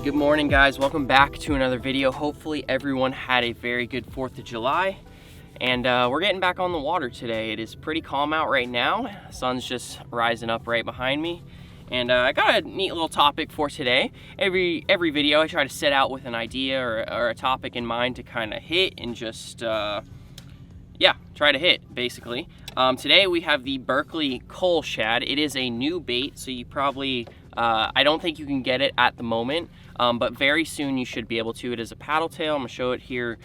Good morning, guys. Welcome back to another video. Hopefully everyone had a very good 4th of July, and we're getting back on the water today. It is pretty calm out right now. The sun's just rising up right behind me, and I got a neat little topic for today. Every video I try to set out with an idea or a topic in mind to kind of hit and just try to hit basically. Today we have the Berkley Cullshad. It is a new bait, so you probably I don't think you can get it at the moment, but very soon you should be able to. It is a paddle tail. I'm gonna show it here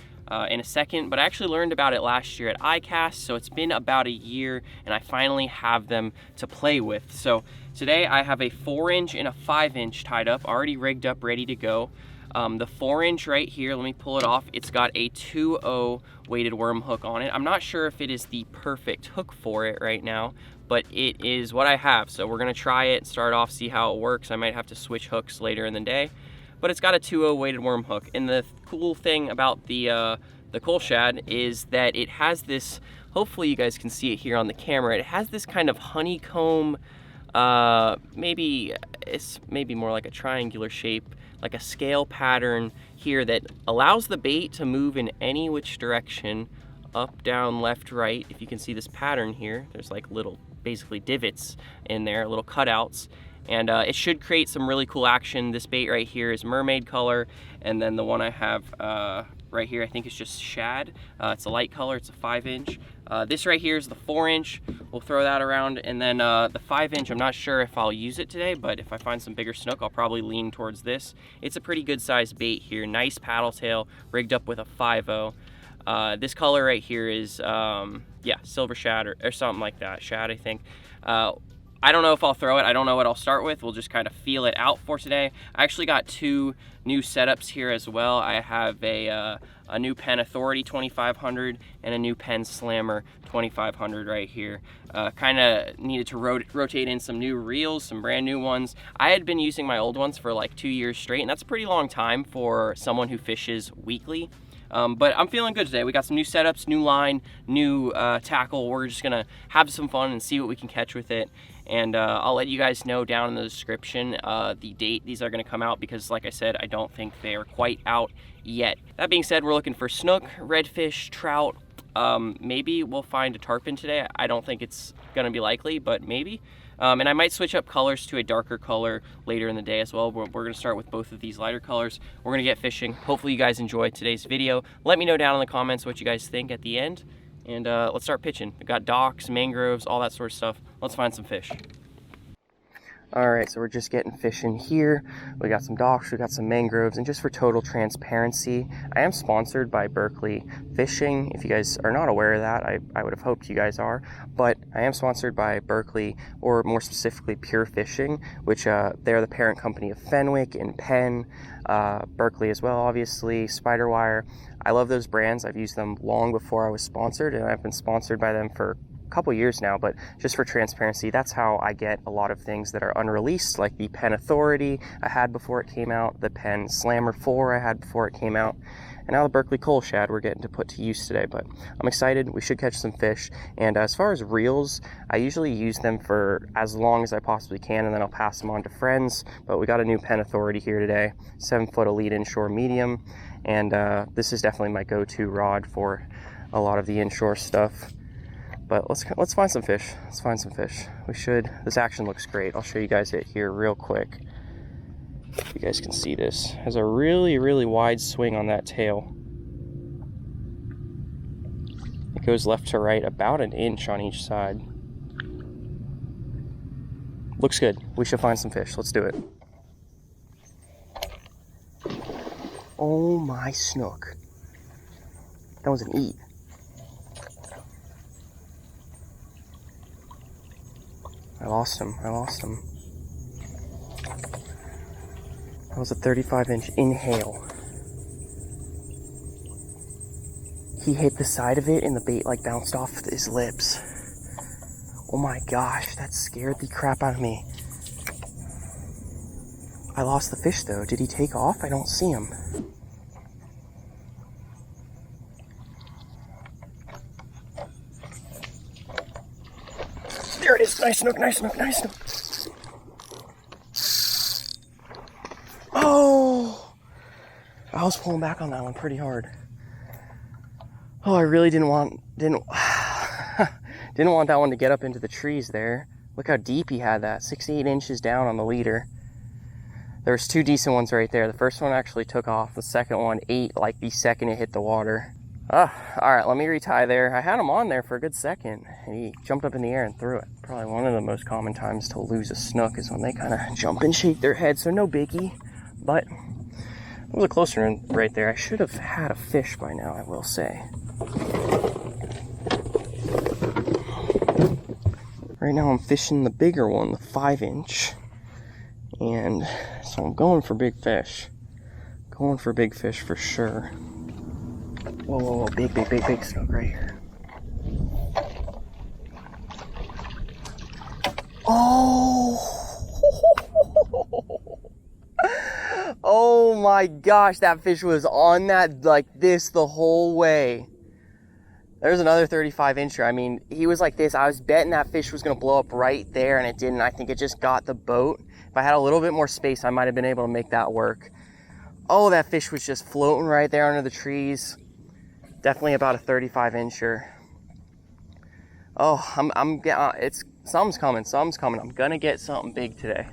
in a second, but I actually learned about it last year at ICAST, so it's been about a year and I finally have them to play with. So today I have a 4-inch and a 5-inch tied up, already rigged up, ready to go. The 4-inch right here, let me pull it off. It's got a 2.0 weighted worm hook on it. I'm not sure if it is the perfect hook for it right now, but it is what I have. So we're gonna try it, start off, see how it works. I might have to switch hooks later in the day, but it's got a 2.0 weighted worm hook. And the cool thing about the Cullshad is that it has this, hopefully you guys can see it here on the camera, it has this kind of honeycomb, maybe more like a triangular shape, like a scale pattern here that allows the bait to move in any which direction, up, down, left, right. If you can see this pattern here, there's like little basically divots in there, little cutouts, and it should create some really cool action. This bait right here is mermaid color, and then the one I have right here I think it's just shad. It's a light color, it's a 5-inch. This right here is the 4-inch. We'll throw that around, and then the 5-inch, I'm not sure if I'll use it today, but if I find some bigger snook, I'll probably lean towards this. It's a pretty good sized bait here, nice paddle tail, rigged up with a 5.0. This color right here is silver shad or something like that, shad I think. I don't know if I'll throw it. I don't know what I'll start with. We'll just kind of feel it out for today. I actually got 2 new setups here as well. I have a new Penn Authority 2500 and a new Penn Slammer 2500 right here. Kind of needed to rotate in some new reels, some brand new ones. I had been using my old ones for like 2 years straight, and that's a pretty long time for someone who fishes weekly. But I'm feeling good today. We got some new setups, new line, new tackle. We're just gonna have some fun and see what we can catch with it. And I'll let you guys know down in the description the date these are gonna come out, because like I said, I don't think they are quite out yet. That being said, we're looking for snook, redfish, trout. Maybe we'll find a tarpon today. I don't think it's gonna be likely, but maybe. And I might switch up colors to a darker color later in the day as well. We're gonna start with both of these lighter colors. We're gonna get fishing. Hopefully you guys enjoyed today's video. Let me know down in the comments what you guys think at the end. And let's start pitching. We've got docks, mangroves, all that sort of stuff. Let's find some fish. All right, so we're just getting fishing here. We got some docks, we got some mangroves, and just for total transparency, I am sponsored by Berkley Fishing. If you guys are not aware of that, I would have hoped you guys are, but I am sponsored by Berkley, or more specifically Pure Fishing, which they're the parent company of Fenwick and Penn, Berkley as well, obviously, Spiderwire. I love those brands. I've used them long before I was sponsored, and I've been sponsored by them for couple years now. But just for transparency, that's how I get a lot of things that are unreleased, like the Penn Authority I had before it came out, the Penn Slammer 4 I had before it came out, and now the Berkley Cullshad we're getting to put to use today. But I'm excited. We should catch some fish. And as far as reels, I usually use them for as long as I possibly can, and then I'll pass them on to friends. But we got a new Penn Authority here today, 7-foot elite inshore medium, and this is definitely my go-to rod for a lot of the inshore stuff. But let's find some fish. Let's find some fish. We should. This action looks great. I'll show you guys it here real quick. You guys can see this. Has a really, really wide swing on that tail. It goes left to right about 1 inch on each side. Looks good. We should find some fish. Let's do it. Oh my snook. That was an eat. I lost him. That was a 35-inch inhale. He hit the side of it and the bait like bounced off his lips. Oh my gosh, that scared the crap out of me. I lost the fish though. Did he take off? I don't see him. There it is. Nice snook, nice snook, nice snook. Oh! I was pulling back on that one pretty hard. Oh, I really didn't want that one to get up into the trees there. Look how deep he had that, 6 to 8 inches down on the leader. There's 2 decent ones right there. The first one actually took off. The second one ate like the second it hit the water. All right, let me retie there. I had him on there for a good second, and he jumped up in the air and threw it. Probably one of the most common times to lose a snook is when they kind of jump and shake their head, so no biggie. But it was a closer one right there. I should have had a fish by now, I will say. Right now I'm fishing the bigger one, the 5-inch. And so I'm going for big fish. Going for big fish for sure. Whoa, whoa, whoa, big snook right here. Oh! Oh my gosh, that fish was on that like this the whole way. There's another 35-incher. I mean, he was like this. I was betting that fish was gonna blow up right there, and it didn't. I think it just got the boat. If I had a little bit more space, I might have been able to make that work. Oh, that fish was just floating right there under the trees. Definitely about a 35-incher. Oh, something's coming. I'm gonna get something big today.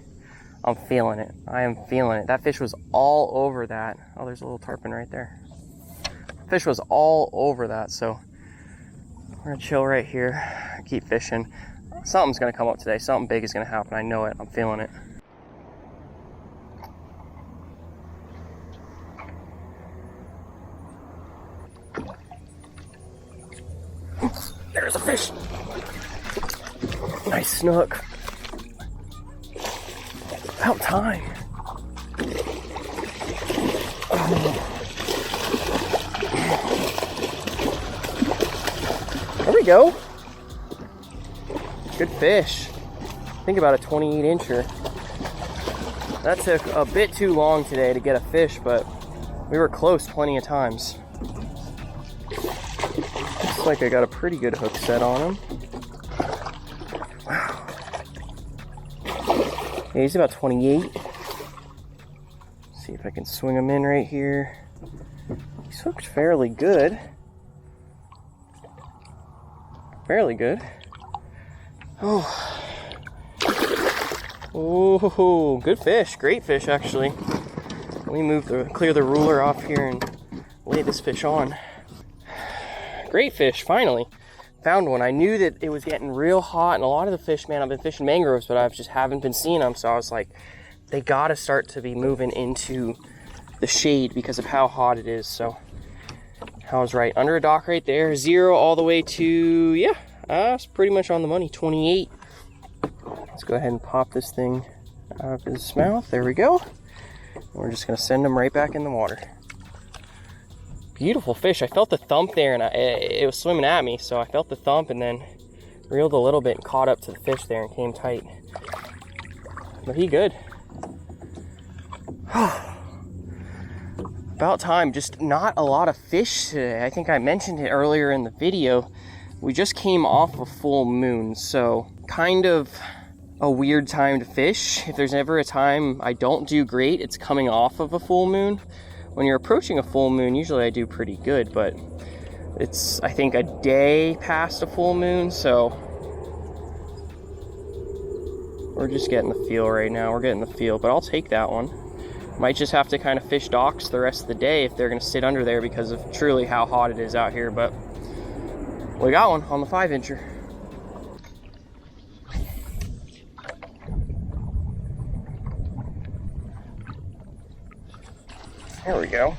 I'm feeling it. I am feeling it. That fish was all over that. Oh, there's a little tarpon right there. Fish was all over that, so we're gonna chill right here, keep fishing. Something's gonna come up today. Something big is gonna happen. I know it. I'm feeling it. There's a fish. Nice snook. About time. Oh. There we go. Good fish. Think about a 28-incher. That took a bit too long today to get a fish, but we were close plenty of times. Looks like I got a pretty good hook set on him. Wow. Yeah, he's about 28. See if I can swing him in right here. He's hooked fairly good. Fairly good. Oh. Oh, good fish. Great fish, actually. Let me clear the ruler off here and lay this fish on. Great fish, finally. Found one. I knew that it was getting real hot, and a lot of the fish, man, I've been fishing mangroves, but I just haven't been seeing them, so I was like, they gotta start to be moving into the shade because of how hot it is. So I was right. Under a dock right there, 0 all the way to, yeah, it's pretty much on the money, 28. Let's go ahead and pop this thing out of his mouth. There we go. And we're just gonna send him right back in the water. Beautiful fish. I felt the thump there, and it was swimming at me, so I felt the thump and then reeled a little bit and caught up to the fish there and came tight. But he good. About time. Just not a lot of fish today. I think I mentioned it earlier in the video. We just came off a full moon, so kind of a weird time to fish. If there's ever a time I don't do great, it's coming off of a full moon. When you're approaching a full moon, usually I do pretty good, but it's, I think, a day past a full moon, so we're just getting the feel right now. We're getting the feel, but I'll take that one. Might just have to kind of fish docks the rest of the day if they're going to sit under there because of truly how hot it is out here, but we got one on the 5-incher. There we go.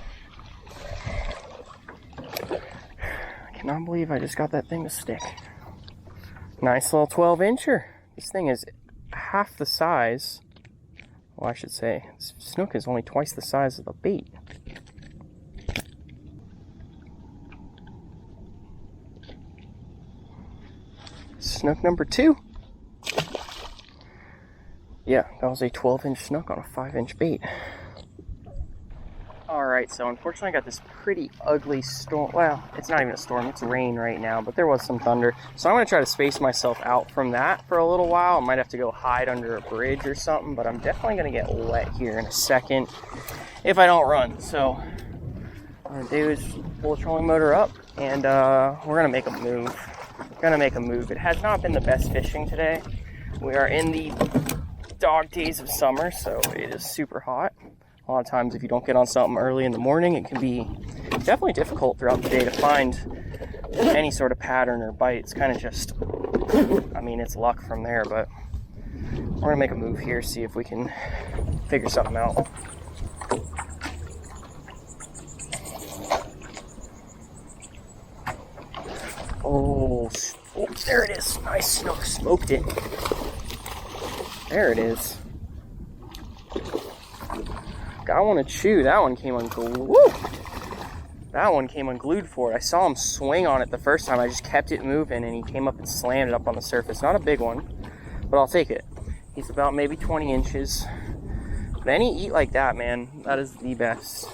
I cannot believe I just got that thing to stick. Nice little 12-incher. This thing is half the size. Well, I should say, this snook is only twice the size of the bait. Snook number 2. Yeah, that was a 12-inch snook on a 5-inch bait. Alright, so unfortunately I got this pretty ugly storm. Well, it's not even a storm, it's rain right now, but there was some thunder. So I'm going to try to space myself out from that for a little while. I might have to go hide under a bridge or something, but I'm definitely going to get wet here in a second if I don't run. So What I'm gonna do is pull the trolling motor up, and we're gonna make a move. We're gonna make a move. It has not been the best fishing today. We are in the dog days of summer, so it is super hot. A lot of times if you don't get on something early in the morning, it can be definitely difficult throughout the day to find any sort of pattern or bite. It's kind of just, I mean, it's luck from there, but we're gonna make a move here, see if we can figure something out. Oh, there it is. Nice snook, smoked it. There it is. Got one to chew. That one came unglued. Woo! That one came unglued for it. I saw him swing on it the first time. I just kept it moving, and he came up and slammed it up on the surface. Not a big one, but I'll take it. He's about maybe 20 inches. But any eat like that, man, that is the best.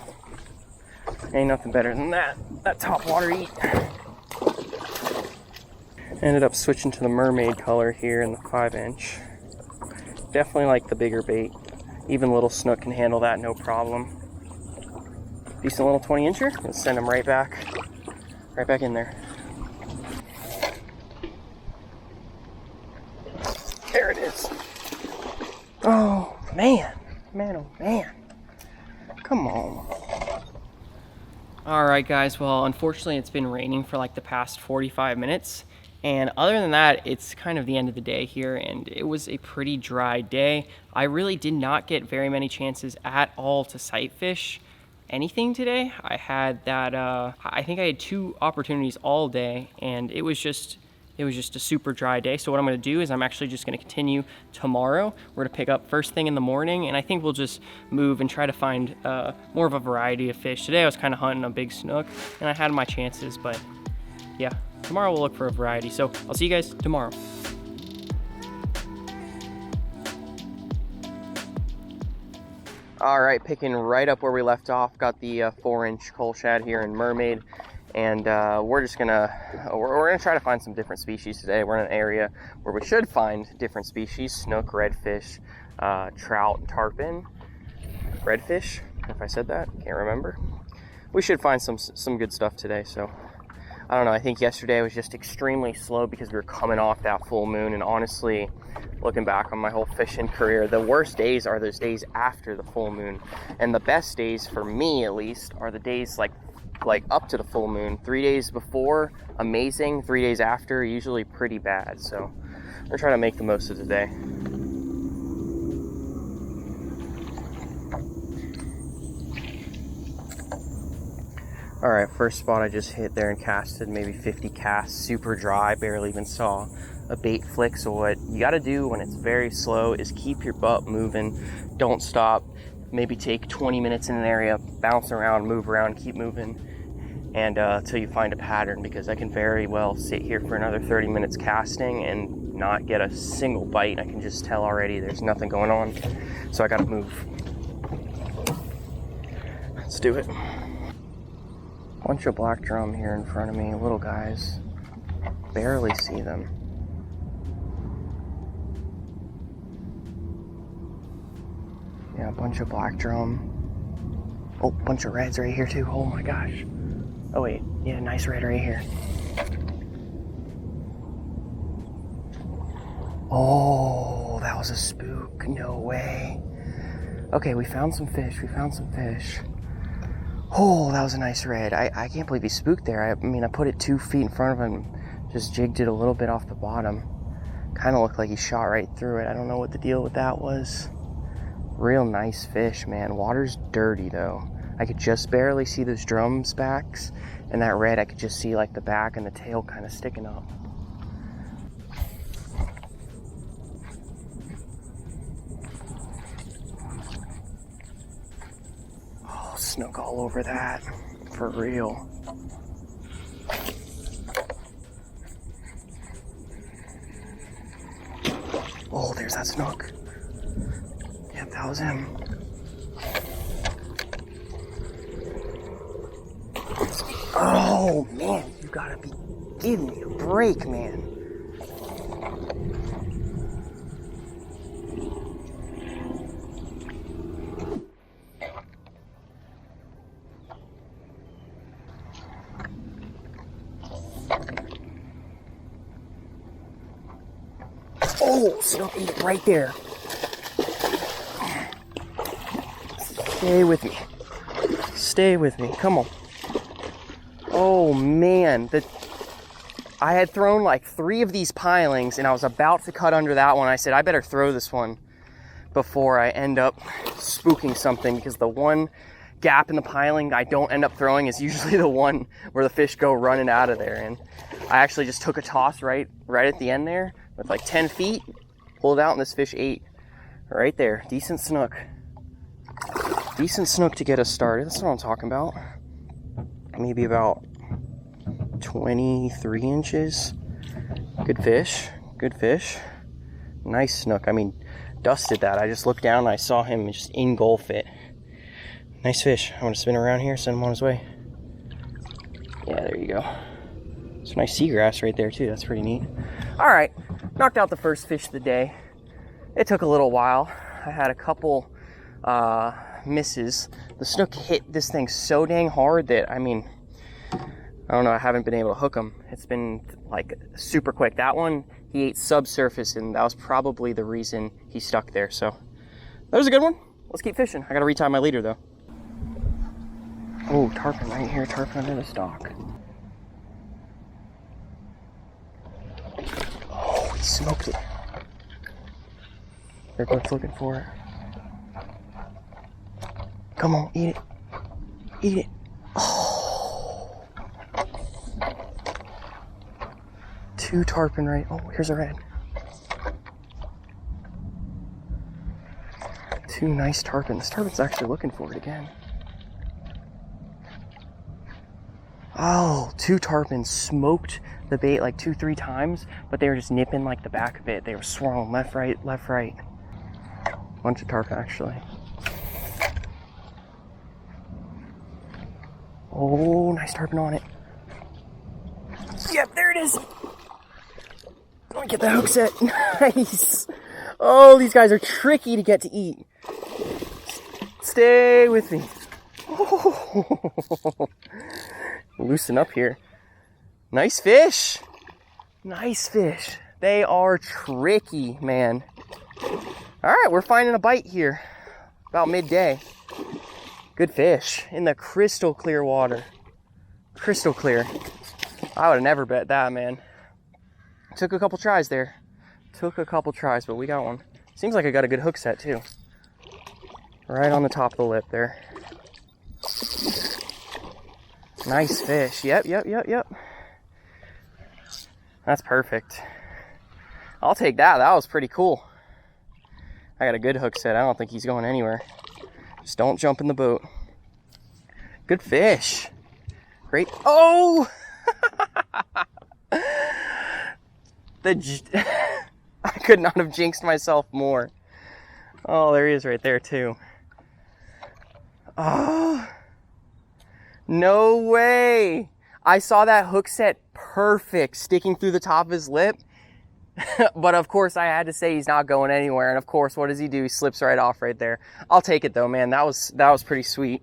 Ain't nothing better than that. That top water eat. Ended up switching to the mermaid color here in the 5-inch. Definitely like the bigger bait. Even little snook can handle that, no problem. Decent little 20-incher. Let's send him right back in there. There it is. Oh man, oh man. Come on. All right, guys. Well, unfortunately, it's been raining for like the past 45 minutes. And other than that, it's kind of the end of the day here, and it was a pretty dry day. I really did not get very many chances at all to sight fish anything today. I had that, I think I had 2 opportunities all day, and it was just a super dry day. So what I'm gonna do is I'm actually just gonna continue tomorrow. We're gonna pick up first thing in the morning, and I think we'll just move and try to find more of a variety of fish. Today I was kind of hunting a big snook, and I had my chances, but yeah. Tomorrow we'll look for a variety. So I'll see you guys tomorrow. All right, picking right up where we left off. Got the 4-inch Cullshad here in Mermaid, and we're gonna try to find some different species today. We're in an area where we should find different species: snook, redfish, trout, and tarpon. Redfish, if I said that, can't remember. We should find some good stuff today. So I don't know, I think yesterday was just extremely slow because we were coming off that full moon, and honestly, looking back on my whole fishing career, the worst days are those days after the full moon, and the best days, for me at least, are the days like up to the full moon. 3 days before, amazing. 3 days after, usually pretty bad. So we're trying to make the most of the day. All right, first spot I just hit there and casted maybe 50 casts, super dry, barely even saw a bait flick. So what you got to do when it's very slow is keep your butt moving, don't stop. Maybe take 20 minutes in an area, bounce around, move around, keep moving, and until you find a pattern, because I can very well sit here for another 30 minutes casting and not get a single bite. I can just tell already there's nothing going on, so I got to move. Let's do it. Bunch of black drum here in front of me, little guys. Barely see them. Yeah, a bunch of black drum. Oh, bunch of reds right here too. Oh my gosh. Oh wait, yeah, nice red right here. Oh, that was a spook. No way. Okay, we found some fish. Oh, that was a nice red. I can't believe he spooked there. I mean, I put it 2 feet in front of him, just jigged it a little bit off the bottom. Kind of looked like he shot right through it. I don't know what the deal with that was. Real nice fish, man. Water's dirty though. I could just barely see those drums backs, and that red, I could just see like the back and the tail kind of sticking up. Snook all over that, for real. Oh, there's that snook. Yep, that was him. Oh man, you gotta be giving me a break, man. Oh, snook ate it right there. Stay with me. Stay with me. Come on. Oh man, I had thrown like 3 of these pilings and I was about to cut under that one. I said, I better throw this one before I end up spooking something, because the one gap in the piling I don't end up throwing is usually the one where the fish go running out of there. And I actually just took a toss right at the end there with like 10 feet, pulled it out, and this fish ate right there. Decent snook. Decent snook to get us started. That's what I'm talking about. Maybe about 23 inches. Good fish. Good fish. Nice snook. I mean, dusted that. I just looked down and I saw him just engulf it. Nice fish. I'm gonna spin around here, send him on his way. Yeah, there you go. Some nice seagrass right there too. That's pretty neat. All right, knocked out the first fish of the day. It took a little while. I had a couple misses. The snook hit this thing so dang hard that, I mean, I don't know, I haven't been able to hook him. It's been like super quick. That one, he ate subsurface, and that was probably the reason he stuck there. So that was a good one. Let's keep fishing. I gotta retie my leader though. Oh, tarpon right here, tarpon under the stalk. Oh, he smoked it. They're both looking for it. Come on, eat it. Eat it. Oh. 2 tarpon right. Oh, here's a red. 2 nice tarpon. This tarpon's actually looking for it again. Oh, 2 tarpons smoked the bait like 2-3 times, but they were just nipping like the back of it. They were swirling left, right, left, right. Bunch of tarpon actually. Oh, nice tarpon on it. Yep, there it is. Let me get the hook set. Nice. Oh, these guys are tricky to get to eat. Stay with me. Oh. Loosen up here. Nice fish. Nice fish. They are tricky, man. All right, we're finding a bite here. About midday. Good fish in the crystal clear water. Crystal clear. I would have never bet that, man. Took a couple tries there. Took a couple tries, but we got one. Seems like I got a good hook set too. Right on the top of the lip there. Nice fish. Yep. That's perfect. I'll take that. That was pretty cool. I got a good hook set. I don't think he's going anywhere. Just don't jump in the boat. Good fish. Great. Oh! I could not have jinxed myself more. Oh, there he is right there too. Oh, no way. I saw that hook set perfect sticking through the top of his lip. But of course I had to say he's not going anywhere. And of course, what does he do? He slips right off right there. I'll take it though, man. That was pretty sweet.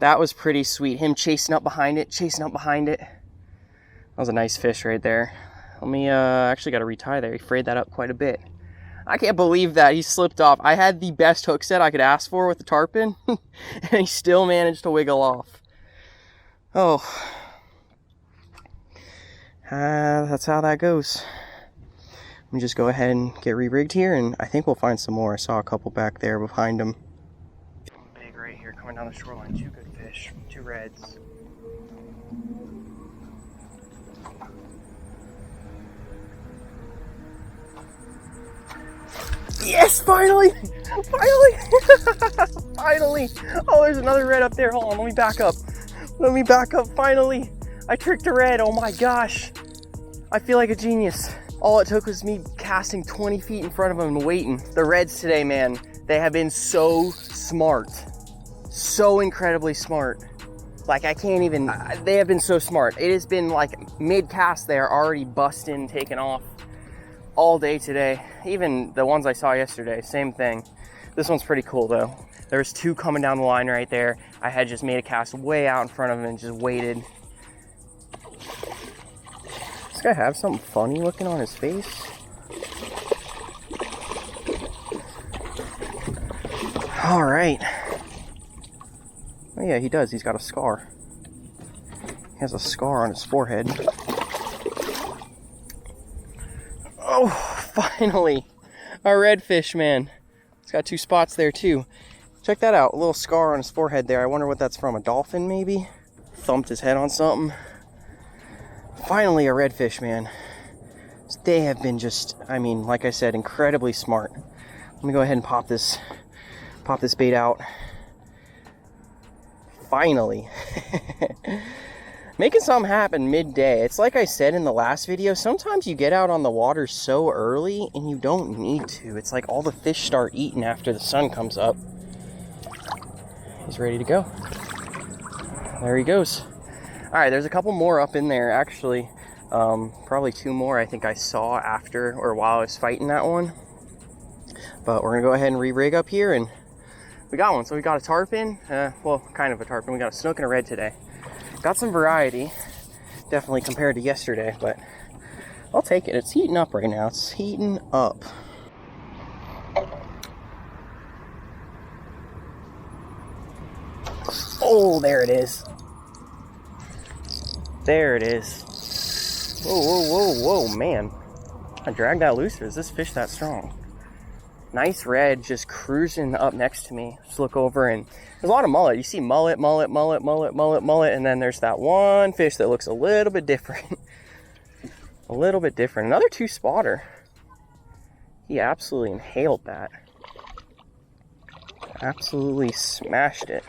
That was pretty sweet. Him chasing up behind it, That was a nice fish right there. Let me, actually got to retie there. He frayed that up quite a bit. I can't believe that he slipped off. I had the best hook set I could ask for with the tarpon, and he still managed to wiggle off. Oh. That's how that goes. Let me just go ahead and get re-rigged here, and I think we'll find some more. I saw a couple back there behind him. Big right here coming down the shoreline. 2 good fish, 2 reds. Yes, finally! Finally! Oh, there's another red up there. Hold on, let me back up. Finally! I tricked a red, oh my gosh. I feel like a genius. All it took was me casting 20 feet in front of them and waiting. The reds today, man, they have been so smart. So incredibly smart. Like, I can't even, they have been so smart. It has been like mid-cast, they are already busting, taking off all day today. Even the ones I saw yesterday, same thing. This one's pretty cool though. There's 2 coming down the line right there. I had just made a cast way out in front of them and just waited. guy have something funny looking on his face? All right. Oh yeah, he does. He's got a scar. He has a scar on his forehead. Oh, finally. A redfish, man. It's got 2 spots there too. Check that out. A little scar on his forehead there. I wonder what that's from. A dolphin, maybe? Thumped his head on something. Finally, a redfish, man. They have been just, I mean, like I said, incredibly smart. Let me go ahead and pop this bait out. Finally. Making something happen midday. It's like I said in the last video, sometimes you get out on the water so early and you don't need to. It's like all the fish start eating after the sun comes up. He's ready to go. There he goes. All right, there's a couple more up in there actually. Probably 2 more I think I saw after or while I was fighting that one. But we're gonna go ahead and re-rig up here, and we got one. So we got a tarpon, well, kind of a tarpon. We got a snook and a red today. Got some variety, definitely compared to yesterday, but I'll take it. It's heating up right now. It's heating up. Oh, there it is. There it is. Whoa, whoa, whoa, whoa, man. I dragged that loose, or is this fish that strong? Nice red just cruising up next to me. Just look over and there's a lot of mullet. You see mullet, mullet, mullet, mullet, mullet, mullet, and then there's that one fish that looks a little bit different. A little bit different. Another 2-spotter. He absolutely inhaled that. Absolutely smashed it.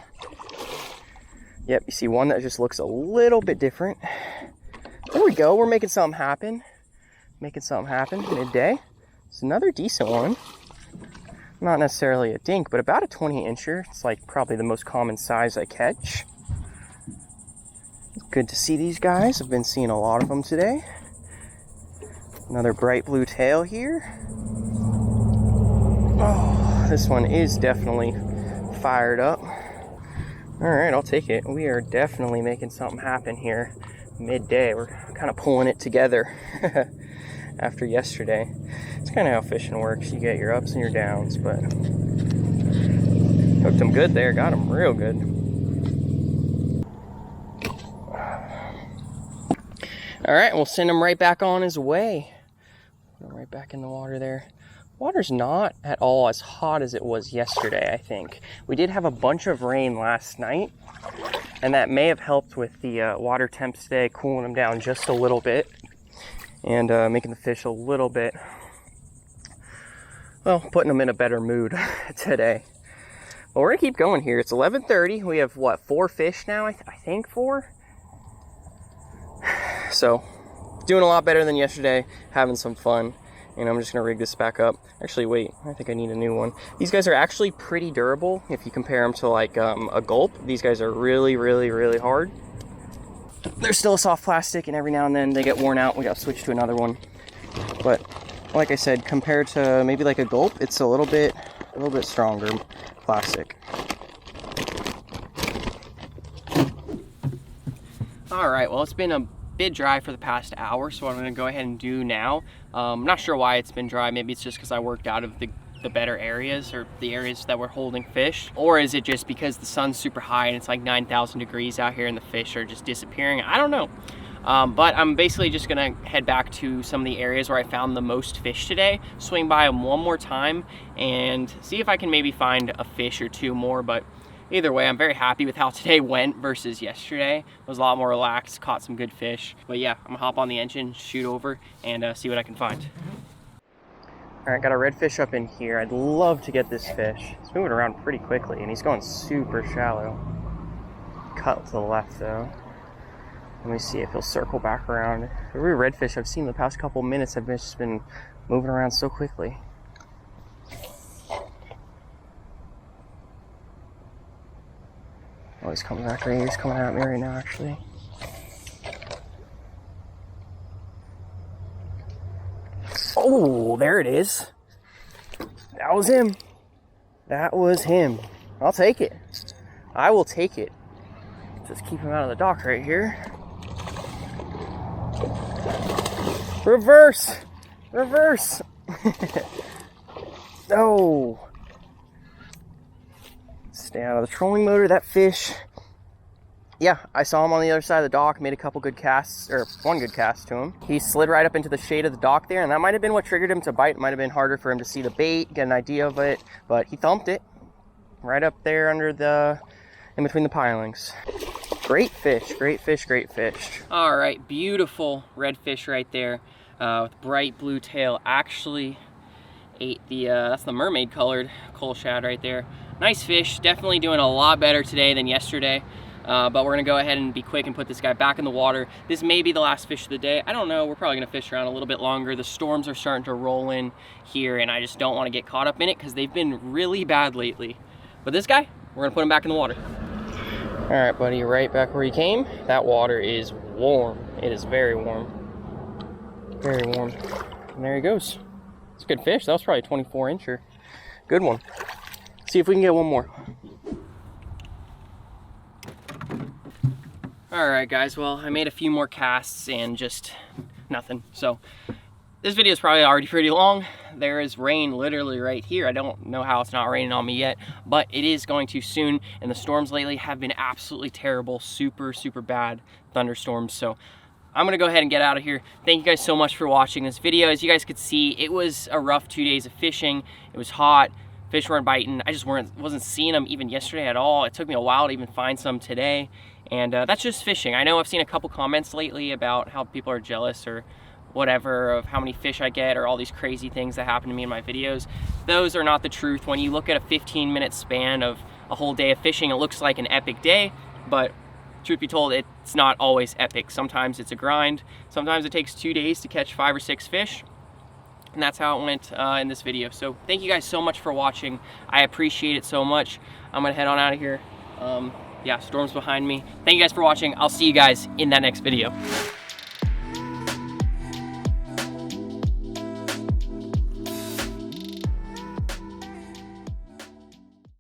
Yep, you see one that just looks a little bit different. There we go. We're making something happen. Making something happen midday. It's another decent one. Not necessarily a dink, but about a 20-incher. It's like probably the most common size I catch. Good to see these guys. I've been seeing a lot of them today. Another bright blue tail here. Oh, this one is definitely fired up. All right, I'll take it. We are definitely making something happen here midday. We're kind of pulling it together after yesterday. It's kind of how fishing works. You get your ups and your downs, but hooked him good there. Got him real good. All right, we'll send him right back on his way. Put him right back in the water there. Water's not at all as hot as it was yesterday, I think. We did have a bunch of rain last night, and that may have helped with the water temps today, cooling them down just a little bit and making the fish a little bit, well, putting them in a better mood today. But we're gonna keep going here. It's 11:30. We have, what, 4 fish now? I think 4. So, doing a lot better than yesterday, having some fun. And I'm just gonna rig this back up. Actually, wait, I think I need a new one. These guys are actually pretty durable if you compare them to like a gulp. These guys are really, really, really hard. They're still a soft plastic, and every now and then they get worn out. We gotta switch to another one. But like I said, compared to maybe like a gulp, it's a little bit stronger plastic. All right, well, it's been a bit dry for the past hour, so what I'm going to go ahead and do now, I'm not sure why it's been dry. Maybe it's just because I worked out of the better areas, or the areas that were holding fish, or is it just because the sun's super high and it's like 9,000 degrees out here and the fish are just disappearing? I don't know. But I'm basically just gonna head back to some of the areas where I found the most fish today, swing by them one more time and see if I can maybe find a fish or 2 more. But either way, I'm very happy with how today went versus yesterday. It was a lot more relaxed, caught some good fish. But yeah, I'm gonna hop on the engine, shoot over, and see what I can find. All right, got a redfish up in here. I'd love to get this fish. He's moving around pretty quickly, and he's going super shallow. Cut to the left, though. Let me see if he'll circle back around. Every redfish I've seen the past couple minutes have just been moving around so quickly. Oh, he's coming back right here. He's coming at me right now, actually. Oh, there it is. That was him. That was him. I'll take it. I will take it. Just keep him out of the dock right here. Reverse! Reverse! No! Stay out of the trolling motor, that fish. Yeah, I saw him on the other side of the dock, made a couple good casts, or one good cast to him. He slid right up into the shade of the dock there, and that might have been what triggered him to bite. It might have been harder for him to see the bait, get an idea of it, but he thumped it right up there under the, in between the pilings. Great fish, great fish, great fish. All right, beautiful redfish right there with bright blue tail. Actually ate the, that's the mermaid colored cullshad right there. Nice fish, definitely doing a lot better today than yesterday. But we're gonna go ahead and be quick and put this guy back in the water. This may be the last fish of the day. I don't know, we're probably gonna fish around a little bit longer. The storms are starting to roll in here and I just don't wanna get caught up in it because they've been really bad lately. But this guy, we're gonna put him back in the water. All right, buddy, right back where you came. That water is warm. It is very warm. Very warm. And there he goes. It's a good fish. That was probably a 24 incher. Good one. See if we can get one more. All right, guys, well, I made a few more casts and just nothing. So this video is probably already pretty long. There is rain literally right here. I don't know how it's not raining on me yet, but it is going to soon. And the storms lately have been absolutely terrible, super, super bad thunderstorms. So I'm gonna go ahead and get out of here. Thank you guys so much for watching this video. As you guys could see, it was a rough 2 days of fishing. It was hot. Fish weren't biting. I just wasn't seeing them even yesterday at all. It took me a while to even find some today. And that's just fishing. I know I've seen a couple comments lately about how people are jealous or whatever of how many fish I get or all these crazy things that happen to me in my videos. Those are not the truth. When you look at a 15-minute span of a whole day of fishing, it looks like an epic day, but truth be told, it's not always epic. Sometimes it's a grind. Sometimes it takes 2 days to catch 5 or 6 fish. And that's how it went in this video. So thank you guys so much for watching. I appreciate it so much. I'm gonna head on out of here. Yeah, storm's behind me. Thank you guys for watching. I'll see you guys in that next video.